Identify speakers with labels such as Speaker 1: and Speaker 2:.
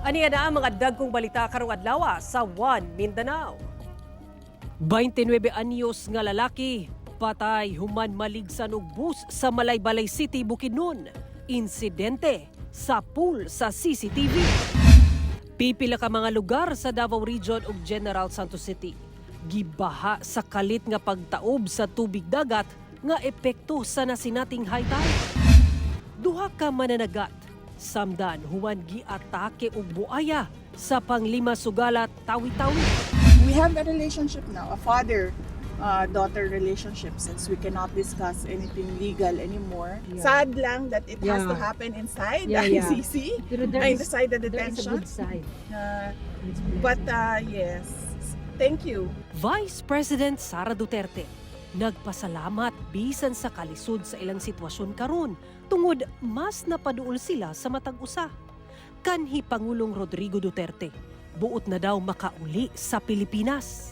Speaker 1: Aniya na ang mga dagkong balita karong adlaw sa One Mindanao. 29 anyos nga lalaki, patay human maligsan og bus sa Malaybalay City, Bukidnon. Insidente sa pool sa CCTV. Pipila ka mga lugar sa Davao Region ug General Santos City gibaha sa kalit nga pagtaob sa tubig dagat nga epekto sa nasinating high tide. Duha ka mananagat samdan human giatake og buaya sa panglima sugalat Tawi-Tawi.
Speaker 2: We have a relationship now, a father-daughter relationship, since we cannot discuss anything legal anymore.
Speaker 3: Yeah.
Speaker 2: Sad lang that it has to
Speaker 3: Yeah.
Speaker 2: happen inside
Speaker 3: Yeah,
Speaker 2: the
Speaker 3: yeah.
Speaker 2: ICC,
Speaker 3: Pero there is
Speaker 2: inside the
Speaker 3: a
Speaker 2: detention.
Speaker 3: good side. It's
Speaker 2: But
Speaker 3: blessing.
Speaker 2: yes, thank you.
Speaker 1: Vice President Sara Duterte nagpasalamat bisan sa kalisod sa ilang sitwasyon karon tungod mas napaduol sila sa matag usa. Kanhi Pangulong Rodrigo Duterte, buot na daw makauli sa Pilipinas.